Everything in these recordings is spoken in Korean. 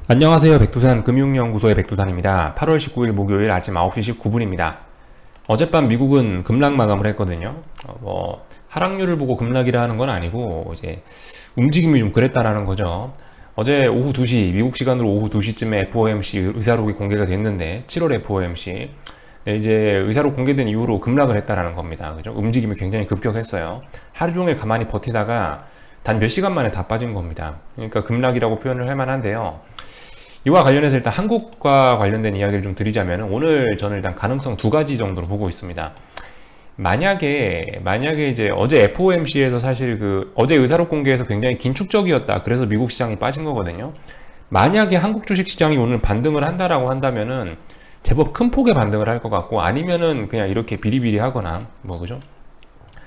안녕하세요. 백두산 금융연구소의 백두산입니다. 8월 19일 목요일 아침 9시 19분입니다. 어젯밤 미국은 급락 마감을 했거든요. 하락률을 보고 급락이라 하는 건 아니고 이제 움직임이 좀 그랬다라는 거죠. 어제 오후 2시 미국 시간으로 오후 2시쯤에 FOMC 의사록이 공개가 됐는데 7월 FOMC 네, 이제 의사록 공개된 이후로 급락을 했다라는 겁니다. 그죠? 움직임이 굉장히 급격했어요. 하루 종일 가만히 버티다가 단 몇 시간 만에 다 빠진 겁니다. 그러니까 급락이라고 표현을 할 만한데요. 이와 관련해서 일단 한국과 관련된 이야기를 좀 드리자면 오늘 저는 일단 가능성 두 가지 정도로 보고 있습니다. 만약에 이제 어제 FOMC에서 사실 어제 의사록 공개에서 굉장히 긴축적이었다. 그래서 미국 시장이 빠진 거거든요. 만약에 한국 주식 시장이 오늘 반등을 한다라고 한다면은 제법 큰 폭의 반등을 할 것 같고, 아니면은 그냥 이렇게 비리비리 하거나 그죠?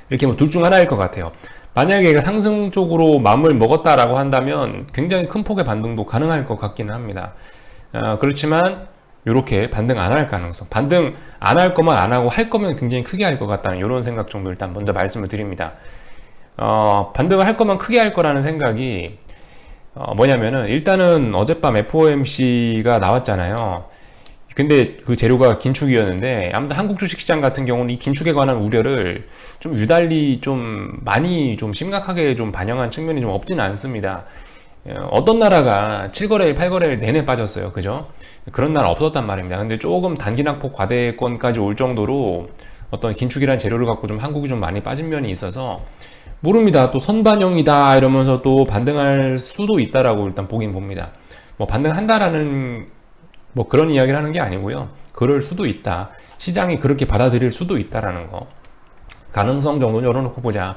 이렇게 둘 중 하나일 것 같아요. 만약에 얘가 상승 쪽으로 마음을 먹었다라고 한다면 굉장히 큰 폭의 반등도 가능할 것 같기는 합니다. 그렇지만 이렇게 반등 안 할 가능성, 반등 안 할 거면 안 하고 할 거면 굉장히 크게 할 것 같다는 이런 생각 정도 일단 먼저 말씀을 드립니다. 반등을 할 거면 크게 할 거라는 생각이 뭐냐면은 일단은 어젯밤 FOMC가 나왔잖아요. 근데 그 재료가 긴축이었는데, 아무튼 한국 주식시장 같은 경우는 이 긴축에 관한 우려를 좀 유달리 좀 많이 좀 심각하게 좀 반영한 측면이 좀 없지는 않습니다. 어떤 나라가 7거래일, 8거래일 내내 빠졌어요. 그죠? 그런 나라 없었단 말입니다. 근데 조금 단기낙폭 과대권까지 올 정도로 어떤 긴축이란 재료를 갖고 좀 한국이 좀 많이 빠진 면이 있어서 모릅니다. 또 선반영이다 이러면서 또 반등할 수도 있다라고 일단 보긴 봅니다. 반등한다라는 그런 이야기를 하는 게 아니고요. 그럴 수도 있다. 시장이 그렇게 받아들일 수도 있다라는 거. 가능성 정도는 열어놓고 보자.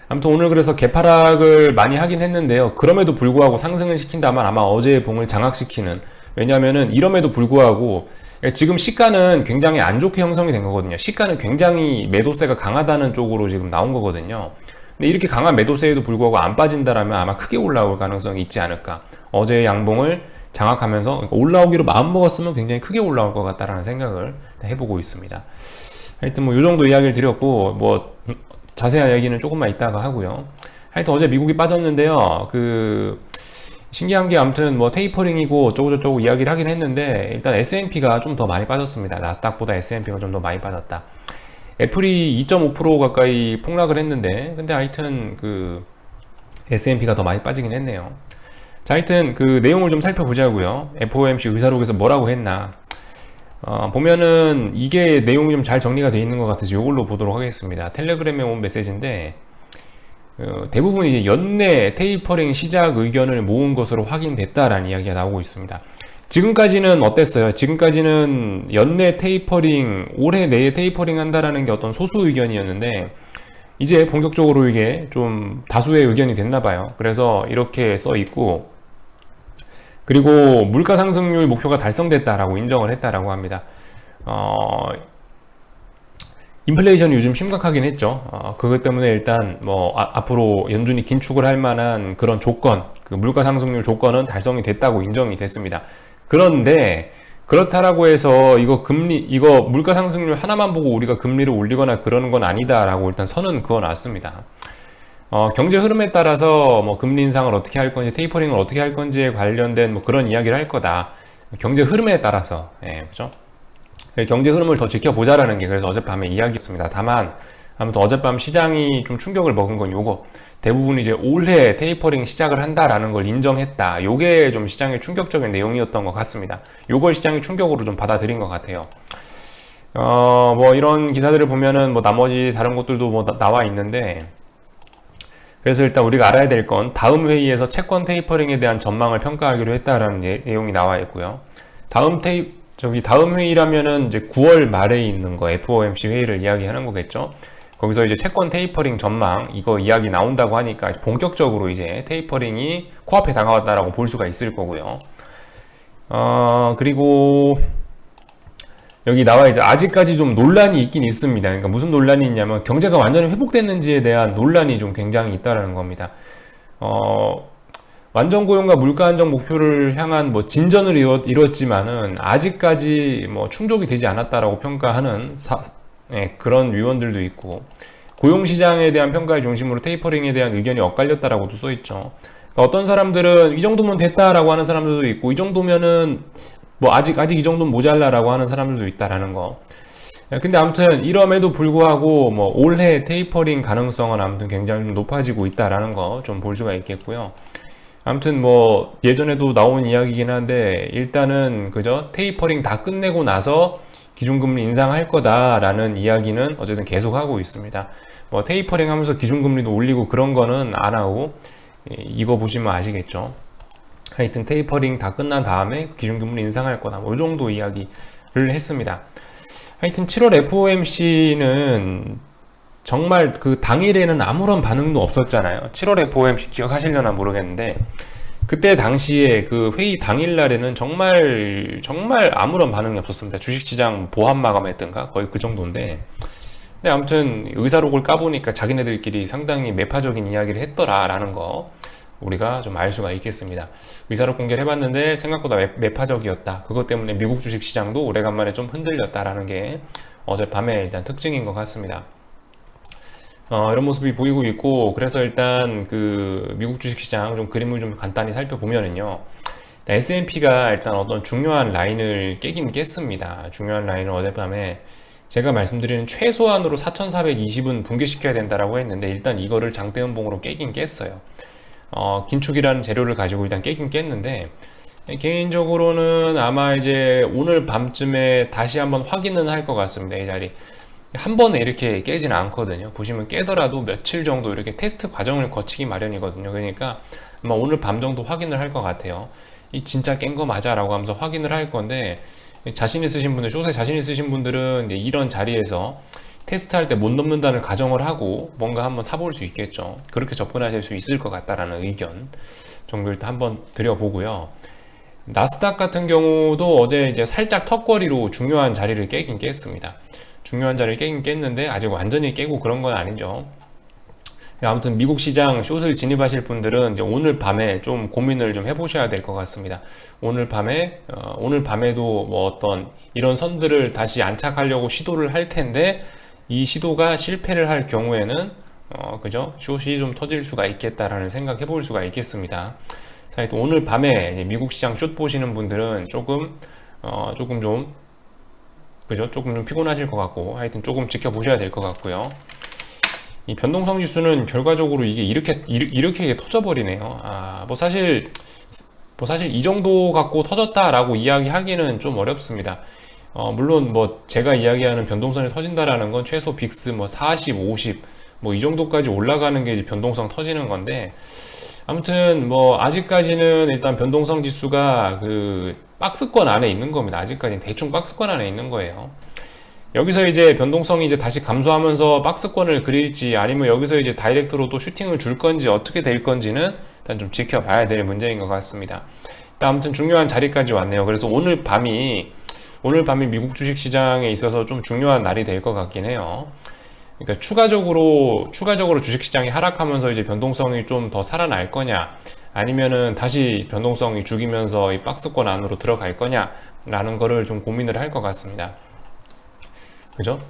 아무튼 오늘 그래서 개파락을 많이 하긴 했는데요. 그럼에도 불구하고 상승을 시킨다면 아마 어제의 봉을 장악시키는, 왜냐면은 이럼에도 불구하고 지금 시가는 굉장히 안 좋게 형성이 된 거거든요. 시가는 굉장히 매도세가 강하다는 쪽으로 지금 나온 거거든요. 근데 이렇게 강한 매도세에도 불구하고 안 빠진다라면 아마 크게 올라올 가능성이 있지 않을까. 어제의 양봉을 장악하면서 올라오기로 마음먹었으면 굉장히 크게 올라올 것 같다라는 생각을 해보고 있습니다. 하여튼 이 정도 이야기를 드렸고, 자세한 얘기는 조금만 이따가 하고요. 하여튼 어제 미국이 빠졌는데요. 신기한 게 아무튼 테이퍼링이고 어쩌고저쩌고 이야기를 하긴 했는데, 일단 S&P가 좀 더 많이 빠졌습니다. 나스닥보다 S&P가 좀 더 많이 빠졌다. 애플이 2.5% 가까이 폭락을 했는데, 근데 하여튼 S&P가 더 많이 빠지긴 했네요. 자, 하여튼 내용을 좀 살펴보자고요. FOMC 의사록에서 뭐라고 했나. 보면은 이게 내용이 좀 잘 정리가 되어 있는 것 같아서 이걸로 보도록 하겠습니다. 텔레그램에 온 메시지인데, 대부분 이제 연내 테이퍼링 시작 의견을 모은 것으로 확인됐다라는 이야기가 나오고 있습니다. 지금까지는 어땠어요? 지금까지는 연내 테이퍼링, 올해 내에 테이퍼링 한다라는 게 어떤 소수 의견이었는데, 이제 본격적으로 이게 좀 다수의 의견이 됐나 봐요. 그래서 이렇게 써 있고, 그리고 물가 상승률 목표가 달성됐다라고 인정을 했다라고 합니다. 인플레이션이 요즘 심각하긴 했죠. 그것 때문에 일단 앞으로 연준이 긴축을 할 만한 그런 조건, 물가 상승률 조건은 달성이 됐다고 인정이 됐습니다. 그런데 그렇다라고 해서 이거 물가 상승률 하나만 보고 우리가 금리를 올리거나 그러는 건 아니다라고 일단 선은 그어놨습니다. 경제 흐름에 따라서 금리 인상을 어떻게 할 건지, 테이퍼링을 어떻게 할 건지에 관련된 그런 이야기를 할 거다. 경제 흐름에 따라서, 그죠? 경제 흐름을 더 지켜보자라는 게 그래서 어젯밤에 이야기했습니다. 다만, 아무튼 어젯밤 시장이 좀 충격을 먹은 건 요거. 대부분 이제 올해 테이퍼링 시작을 한다라는 걸 인정했다. 요게 좀 시장의 충격적인 내용이었던 것 같습니다. 요걸 시장이 충격으로 좀 받아들인 것 같아요. 이런 기사들을 보면은 나머지 다른 것들도 나와 있는데, 그래서 일단 우리가 알아야 될 건 다음 회의에서 채권 테이퍼링에 대한 전망을 평가하기로 했다라는 내용이 나와 있고요. 다음 회의라면은 이제 9월 말에 있는 거 FOMC 회의를 이야기하는 거겠죠. 거기서 이제 채권 테이퍼링 전망 이거 이야기 나온다고 하니까 본격적으로 이제 테이퍼링이 코앞에 다가왔다라고 볼 수가 있을 거고요. 그리고 여기 나와 이제 아직까지 좀 논란이 있긴 있습니다. 그러니까 무슨 논란이 있냐면 경제가 완전히 회복됐는지에 대한 논란이 좀 굉장히 있다라는 겁니다. 완전 고용과 물가 안정 목표를 향한 진전을 이뤘지만은 아직까지 충족이 되지 않았다라고 평가하는 그런 위원들도 있고, 고용 시장에 대한 평가를 중심으로 테이퍼링에 대한 의견이 엇갈렸다라고도 써 있죠. 어떤 사람들은 이 정도면 됐다라고 하는 사람들도 있고, 이 정도면은 뭐 아직 이 정도는 모자라라고 하는 사람들도 있다라는 거. 근데 아무튼 이럼에도 불구하고 뭐 올해 테이퍼링 가능성은 아무튼 굉장히 좀 높아지고 있다라는 거 좀 볼 수가 있겠고요. 아무튼 뭐 예전에도 나온 이야기긴 한데, 일단은 그죠, 테이퍼링 다 끝내고 나서 기준금리 인상할 거다라는 이야기는 어쨌든 계속 하고 있습니다. 뭐 테이퍼링 하면서 기준금리도 올리고 그런 거는 안 하고, 이거 보시면 아시겠죠. 하여튼 테이퍼링 다 끝난 다음에 기준금리 인상할 거다, 뭐 이 정도 이야기를 했습니다. 하여튼 7월 FOMC는 정말 그 당일에는 아무런 반응도 없었잖아요. 7월 FOMC 기억하시려나 모르겠는데, 그때 당시에 그 회의 당일날에는 정말 아무런 반응이 없었습니다. 주식시장 보합 마감했던가 거의 그 정도인데, 근데 아무튼 의사록을 까보니까 자기네들끼리 상당히 매파적인 이야기를 했더라라는 거 우리가 좀 알 수가 있겠습니다. 의사록 공개를 해봤는데 생각보다 매파적이었다. 그것 때문에 미국 주식시장도 오래간만에 좀 흔들렸다라는 게 어젯밤에 일단 특징인 것 같습니다. 이런 모습이 보이고 있고, 그래서 일단 그 미국 주식시장 좀 그림을 좀 간단히 살펴보면은요, S&P가 일단 어떤 중요한 라인을 깨긴 깼습니다. 중요한 라인을 어젯밤에 제가 말씀드리는 최소한으로 4,420은 붕괴시켜야 된다라고 했는데, 일단 이거를 장대음봉으로 깨긴 깼어요. 긴축이라는 재료를 가지고 일단 깨긴 깼는데, 개인적으로는 아마 이제 오늘 밤쯤에 다시 한번 확인은 할 것 같습니다. 이 자리 한 번에 이렇게 깨지는 않거든요. 보시면 깨더라도 며칠 정도 이렇게 테스트 과정을 거치기 마련이거든요. 그러니까 아마 오늘 밤 정도 확인을 할 것 같아요. 이 진짜 깬 거 맞아 라고 하면서 확인을 할 건데, 자신 있으신 분들, 숏에 자신 있으신 분들은 이런 자리에서 테스트할 때 못 넘는다는 가정을 하고 뭔가 한번 사볼 수 있겠죠. 그렇게 접근하실 수 있을 것 같다라는 의견 정도 일단 한번 드려보고요. 나스닥 같은 경우도 어제 이제 살짝 턱걸이로 중요한 자리를 깨긴 깼습니다. 중요한 자리를 깨긴 깼는데 아직 완전히 깨고 그런 건 아니죠. 아무튼 미국 시장 숏을 진입하실 분들은 이제 오늘 밤에 좀 고민을 좀 해보셔야 될 것 같습니다. 오늘 밤에도 뭐 어떤 이런 선들을 다시 안착하려고 시도를 할 텐데, 이 시도가 실패를 할 경우에는 그죠, 숏이 좀 터질 수가 있겠다라는 생각 해볼 수가 있겠습니다. 자, 오늘 밤에 미국 시장 숏 보시는 분들은 조금 좀 그죠, 조금 좀 피곤하실 것 같고, 하여튼 조금 지켜보셔야 될 것 같고요. 이 변동성 지수는 결과적으로 이게 이렇게 터져버리네요. 뭐 사실 이 정도 갖고 터졌다라고 이야기하기는 좀 어렵습니다. 물론 뭐 제가 이야기하는 변동성이 터진다라는 건 최소 빅스 뭐 40, 50 뭐 이 정도까지 올라가는 게 이제 변동성 터지는 건데, 아무튼 뭐 아직까지는 일단 변동성 지수가 그 박스권 안에 있는 겁니다. 아직까지는 대충 박스권 안에 있는 거예요. 여기서 이제 변동성이 이제 다시 감소하면서 박스권을 그릴지, 아니면 여기서 이제 다이렉트로 또 슈팅을 줄 건지 어떻게 될 건지는 일단 좀 지켜봐야 될 문제인 것 같습니다. 일단 아무튼 중요한 자리까지 왔네요. 그래서 오늘 밤이 미국 주식시장에 있어서 좀 중요한 날이 될 것 같긴 해요. 그러니까 추가적으로 주식시장이 하락하면서 이제 변동성이 좀 더 살아날 거냐, 아니면은 다시 변동성이 죽이면서 이 박스권 안으로 들어갈 거냐라는 거를 좀 고민을 할 것 같습니다. 그죠?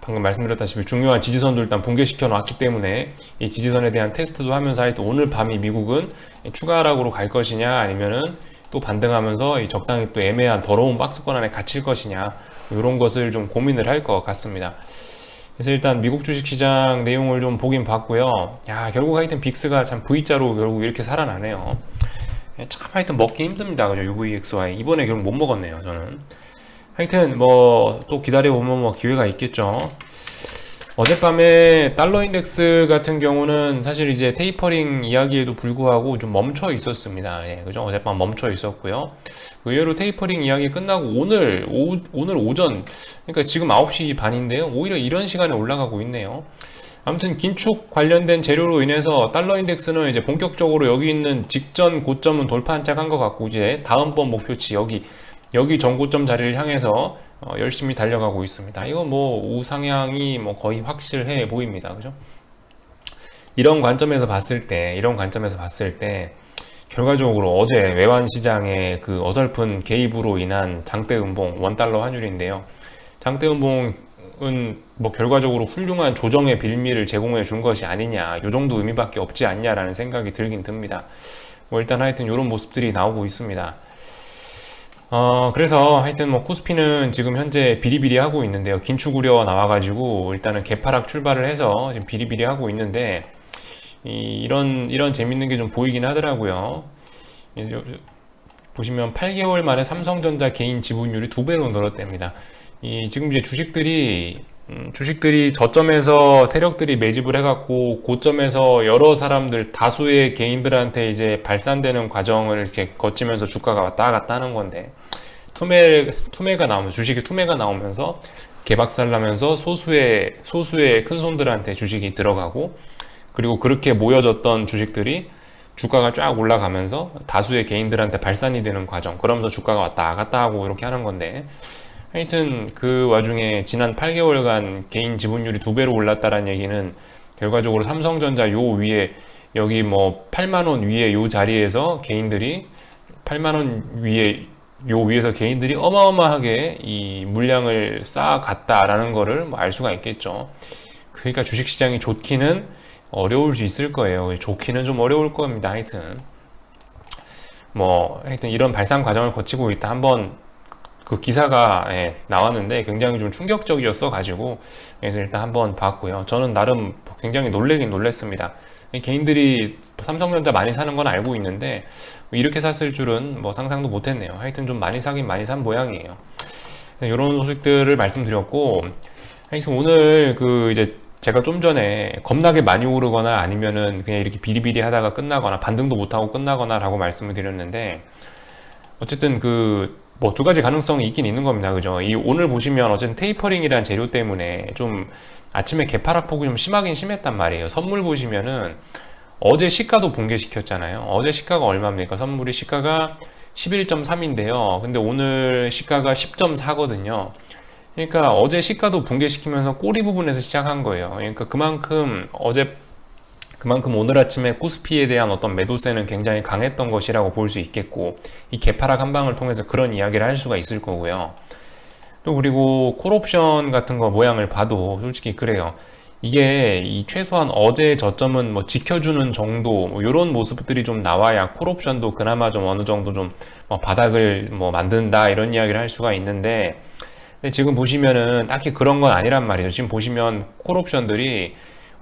방금 말씀드렸다시피 중요한 지지선도 일단 붕괴시켜 놨기 때문에 이 지지선에 대한 테스트도 하면서 하여튼 오늘 밤이 미국은 추가 하락으로 갈 것이냐, 아니면은 또 반등하면서 이 적당히 또 애매한 더러운 박스권 안에 갇힐 것이냐, 이런 것을 좀 고민을 할 것 같습니다. 그래서 일단 미국 주식시장 내용을 좀 보긴 봤고요. 결국 하여튼 빅스가 참 V자로 결국 이렇게 살아나네요. 참 하여튼 먹기 힘듭니다. 그죠? UVXY. 이번에 결국 못 먹었네요, 저는. 하여튼 뭐 또 기다려보면 뭐 기회가 있겠죠. 어젯밤에 달러 인덱스 같은 경우는 사실 이제 테이퍼링 이야기에도 불구하고 좀 멈춰 있었습니다. 그죠? 어젯밤 멈춰 있었고요. 의외로 테이퍼링 이야기 끝나고 오늘 오전, 그러니까 지금 9시 반인데요. 오히려 이런 시간에 올라가고 있네요. 아무튼 긴축 관련된 재료로 인해서 달러 인덱스는 이제 본격적으로 여기 있는 직전 고점은 돌파 한짝한 것 같고, 이제 다음번 목표치 여기 전고점 자리를 향해서 열심히 달려가고 있습니다. 이거 뭐 우상향이 뭐 거의 확실해 보입니다. 그죠? 이런 관점에서 봤을 때 결과적으로 어제 외환 시장의 그 어설픈 개입으로 인한 장대 음봉, 원달러 환율인데요. 장대 음봉 뭐 결과적으로 훌륭한 조정의 빌미를 제공해 준 것이 아니냐, 요 정도 의미밖에 없지 않냐라는 생각이 들긴 듭니다. 뭐 일단 하여튼 이런 모습들이 나오고 있습니다. 그래서 하여튼 뭐 코스피는 지금 현재 비리비리하고 있는데요. 긴축 우려 나와가지고 일단은 개파락 출발을 해서 지금 비리비리하고 있는데, 이런 재밌는 게 좀 보이긴 하더라고요. 보시면 8개월 만에 삼성전자 개인 지분율이 2배로 늘었답니다. 지금 이제 주식들이 저점에서 세력들이 매집을 해갖고 고점에서 여러 사람들 다수의 개인들한테 이제 발산되는 과정을 이렇게 거치면서 주가가 왔다 갔다 하는 건데, 투매가 나오면 주식이 투매가 나오면서 개박살 나면서 소수의 큰 손들한테 주식이 들어가고, 그리고 그렇게 모여졌던 주식들이 주가가 쫙 올라가면서 다수의 개인들한테 발산이 되는 과정, 그러면서 주가가 왔다 갔다 하고 이렇게 하는 건데, 하여튼 그 와중에 지난 8개월간 개인 지분율이 2배로 올랐다는 얘기는 결과적으로 삼성전자 요 위에, 여기 뭐 8만원 위에 요 자리에서 개인들이 8만원 위에 요 위에서 개인들이 어마어마하게 이 물량을 쌓아갔다라는 거를 뭐 알 수가 있겠죠. 그러니까 주식시장이 좋기는 어려울 수 있을 거예요. 좋기는 좀 어려울 겁니다. 하여튼 이런 발상 과정을 거치고 있다. 한번 그 기사가 나왔는데 굉장히 좀 충격적이었어 가지고, 그래서 일단 한번 봤고요. 저는 나름 굉장히 놀래긴 놀랬습니다. 개인들이 삼성전자 많이 사는 건 알고 있는데 이렇게 샀을 줄은 뭐 상상도 못했네요. 하여튼 좀 많이 사긴 많이 산 모양이에요. 이런 소식들을 말씀드렸고, 하여튼 오늘 이제 제가 좀 전에 겁나게 많이 오르거나 아니면은 그냥 이렇게 비리비리 하다가 끝나거나 반등도 못하고 끝나거나 라고 말씀을 드렸는데, 어쨌든 뭐 두 가지 가능성이 있긴 있는 겁니다. 그죠? 오늘 보시면 어쨌든 테이퍼링이라는 재료 때문에 좀 아침에 개파락폭이 좀 심하긴 심했단 말이에요. 선물 보시면은 어제 시가도 붕괴시켰잖아요. 어제 시가가 얼마입니까? 선물이 시가가 11.3인데요. 근데 오늘 시가가 10.4거든요. 그러니까 어제 시가도 붕괴시키면서 꼬리 부분에서 시작한 거예요. 그러니까 그만큼 오늘 아침에 코스피에 대한 어떤 매도세는 굉장히 강했던 것이라고 볼 수 있겠고, 이 개파락 한 방을 통해서 그런 이야기를 할 수가 있을 거고요. 또 그리고 콜옵션 같은 거 모양을 봐도 솔직히 그래요. 이게 최소한 어제 저점은 뭐 지켜주는 정도, 뭐 이런 모습들이 좀 나와야 콜옵션도 그나마 좀 어느 정도 좀 뭐 바닥을 뭐 만든다 이런 이야기를 할 수가 있는데, 근데 지금 보시면은 딱히 그런 건 아니란 말이죠. 지금 보시면 콜옵션들이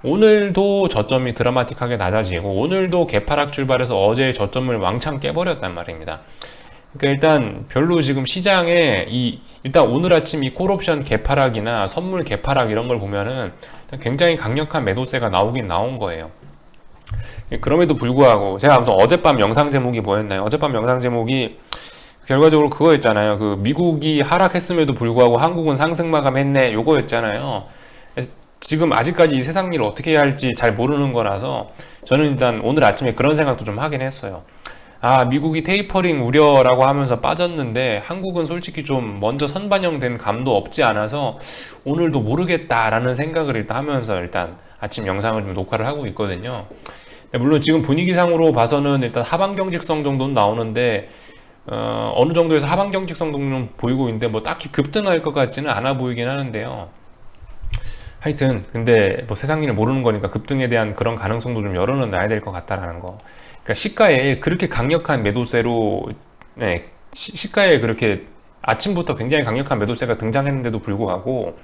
오늘도 저점이 드라마틱하게 낮아지고, 오늘도 개파락 출발해서 어제 저점을 왕창 깨버렸단 말입니다. 그러니까 일단 별로 지금 시장에 일단 오늘 아침 이 콜옵션 개파락이나 선물 개파락 이런 걸 보면은 굉장히 강력한 매도세가 나오긴 나온 거예요. 그럼에도 불구하고 제가 아무튼 어젯밤 영상 제목이 뭐였나요? 어젯밤 영상 제목이 결과적으로 그거였잖아요. 미국이 하락했음에도 불구하고 한국은 상승 마감했네, 요거였잖아요. 지금 아직까지 이 세상 일을 어떻게 해야 할지 잘 모르는 거라서 저는 일단 오늘 아침에 그런 생각도 좀 하긴 했어요. 미국이 테이퍼링 우려라고 하면서 빠졌는데 한국은 솔직히 좀 먼저 선반영된 감도 없지 않아서 오늘도 모르겠다라는 생각을 일단 하면서 일단 아침 영상을 좀 녹화를 하고 있거든요. 물론 지금 분위기상으로 봐서는 일단 하방 경직성 정도는 나오는데, 어느 정도에서 하방 경직성 정도는 보이고 있는데 뭐 딱히 급등할 것 같지는 않아 보이긴 하는데요. 하여튼 근데 뭐 세상 일을 모르는 거니까 급등에 대한 그런 가능성도 좀 열어는 놔야 될 것 같다라는 거. 그러니까 시가에 그렇게 강력한 매도세로, 시가에 그렇게 아침부터 굉장히 강력한 매도세가 등장했는데도 불구하고,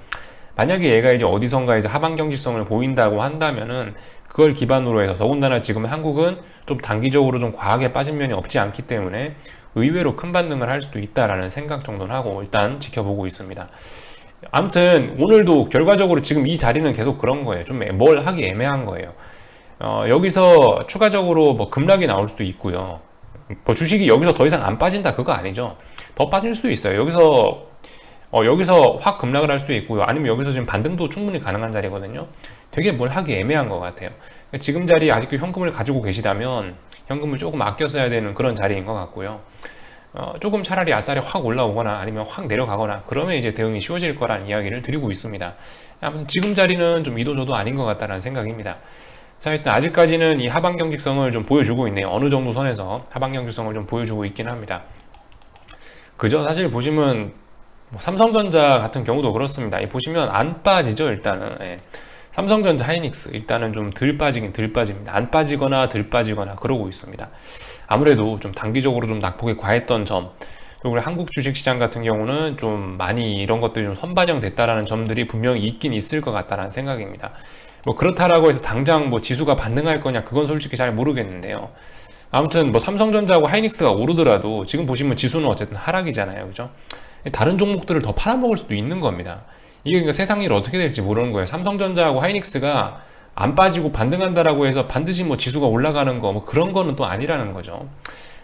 만약에 얘가 이제 어디선가 이제 하방 경직성을 보인다고 한다면은 그걸 기반으로 해서, 더군다나 지금 한국은 좀 단기적으로 좀 과하게 빠진 면이 없지 않기 때문에 의외로 큰 반등을 할 수도 있다라는 생각 정도는 하고 일단 지켜보고 있습니다. 아무튼 오늘도 결과적으로 지금 이 자리는 계속 그런 거예요. 좀 뭘 하기 애매한 거예요. 여기서 추가적으로 뭐 급락이 나올 수도 있고요. 뭐 주식이 여기서 더 이상 안 빠진다 그거 아니죠. 더 빠질 수도 있어요. 여기서 확 급락을 할 수도 있고요. 아니면 여기서 지금 반등도 충분히 가능한 자리거든요. 되게 뭘 하기 애매한 것 같아요. 지금 자리에 아직도 현금을 가지고 계시다면 현금을 조금 아껴 써야 되는 그런 자리인 것 같고요. 조금 차라리 아싸리 확 올라오거나 아니면 확 내려가거나 그러면 이제 대응이 쉬워질 거란 이야기를 드리고 있습니다. 아무튼 지금 자리는 좀 이도저도 아닌 것 같다는 생각입니다. 자, 일단 아직까지는 이 하방 경직성을 좀 보여주고 있네요. 어느 정도 선에서 하방 경직성을 좀 보여주고 있긴 합니다. 그죠? 사실 보시면 뭐 삼성전자 같은 경우도 그렇습니다. 보시면 안 빠지죠, 일단은. 예. 삼성전자, 하이닉스 일단은 좀 덜 빠지긴 덜 빠집니다. 안 빠지거나 덜 빠지거나 그러고 있습니다. 아무래도 좀 단기적으로 좀 낙폭이 과했던 점, 그리고 한국 주식시장 같은 경우는 좀 많이 이런 것들이 좀 선반영됐다라는 점들이 분명히 있긴 있을 것 같다는 생각입니다. 뭐 그렇다라고 해서 당장 뭐 지수가 반등할 거냐, 그건 솔직히 잘 모르겠는데요. 아무튼 뭐 삼성전자하고 하이닉스가 오르더라도 지금 보시면 지수는 어쨌든 하락이잖아요, 그죠? 다른 종목들을 더 팔아먹을 수도 있는 겁니다. 이게 그러니까 세상 일 어떻게 될지 모르는 거예요. 삼성전자하고 하이닉스가 안 빠지고 반등한다라고 해서 반드시 뭐 지수가 올라가는 거 뭐 그런 거는 또 아니라는 거죠.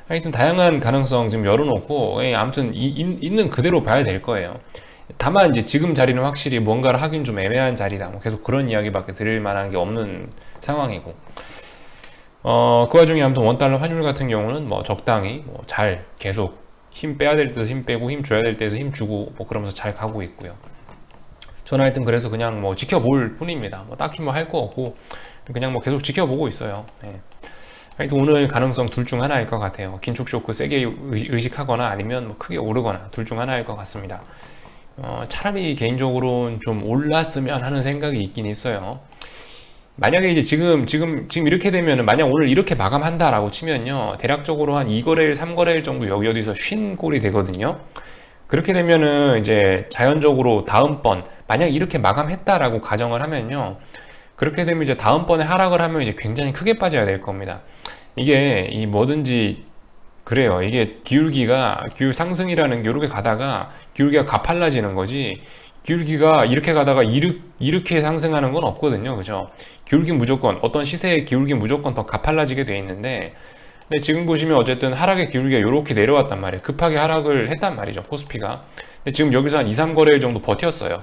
하여튼 다양한 가능성 지금 열어놓고, 아무튼 있는 그대로 봐야 될 거예요. 다만 이제 지금 자리는 확실히 뭔가를 하긴 좀 애매한 자리다. 뭐 계속 그런 이야기밖에 드릴 만한 게 없는 상황이고. 그 와중에 아무튼 원달러 환율 같은 경우는 뭐 적당히 뭐 잘 계속 힘 빼야 될 때도 힘 빼고 힘 줘야 될 때도 힘 주고 뭐 그러면서 잘 가고 있고요. 저는 하여튼 그래서 그냥 뭐 지켜볼 뿐입니다. 뭐 딱히 뭐 할 거 없고 그냥 뭐 계속 지켜보고 있어요. 네. 하여튼 오늘 가능성 둘 중 하나일 것 같아요. 긴축 쇼크 세게 의식하거나 아니면 뭐 크게 오르거나 둘 중 하나일 것 같습니다. 차라리 개인적으로는 좀 올랐으면 하는 생각이 있긴 있어요. 만약에 이제 지금 이렇게 되면은, 만약 오늘 이렇게 마감한다라고 치면요, 대략적으로 한 2거래일, 3거래일 정도 여기 어디서 쉰 꼴이 되거든요. 그렇게 되면은 이제 자연적으로 다음번, 만약 이렇게 마감했다라고 가정을 하면요, 그렇게 되면 이제 다음번에 하락을 하면 이제 굉장히 크게 빠져야 될 겁니다. 이게 이 뭐든지 그래요. 이게 기울 상승이라는 게 이렇게 가다가 기울기가 가팔라지는 거지, 기울기가 이렇게 가다가 이렇게 상승하는 건 없거든요. 그죠? 기울기 무조건, 어떤 시세의 기울기 무조건 더 가팔라지게 돼 있는데, 근데 지금 보시면 어쨌든 하락의 기울기가 이렇게 내려왔단 말이에요. 급하게 하락을 했단 말이죠, 코스피가. 근데 지금 여기서 한 2, 3거래일 정도 버텼어요.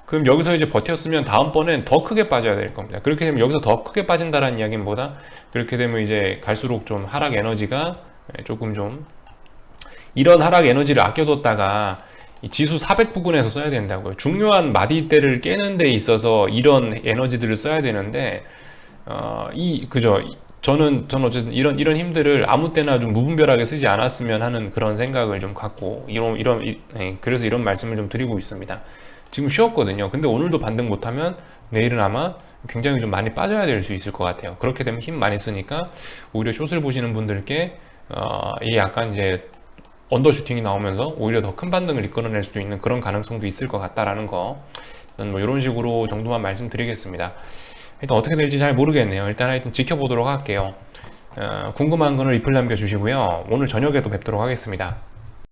그럼 여기서 이제 버텼으면 다음번엔 더 크게 빠져야 될 겁니다. 그렇게 되면 여기서 더 크게 빠진다는 이야기는 뭐다? 그렇게 되면 이제 갈수록 좀 하락 에너지가 조금 좀, 이런 하락 에너지를 아껴뒀다가 이 지수 400 부근에서 써야 된다고요. 중요한 마디대를 깨는 데 있어서 이런 에너지들을 써야 되는데, 그죠? 저는 어쨌든 이런 힘들을 아무 때나 좀 무분별하게 쓰지 않았으면 하는 그런 생각을 좀 갖고, 그래서 이런 말씀을 좀 드리고 있습니다. 지금 쉬었거든요. 근데 오늘도 반등 못하면 내일은 아마 굉장히 좀 많이 빠져야 될 수 있을 것 같아요. 그렇게 되면 힘 많이 쓰니까 오히려 숏을 보시는 분들께 이게 약간 이제 언더슈팅이 나오면서 오히려 더 큰 반등을 이끌어낼 수도 있는 그런 가능성도 있을 것 같다라는 거, 뭐 이런 식으로 정도만 말씀드리겠습니다. 일단 어떻게 될지 잘 모르겠네요. 일단 하여튼 지켜보도록 할게요. 궁금한 거는 리플 남겨주시고요. 오늘 저녁에 또 뵙도록 하겠습니다.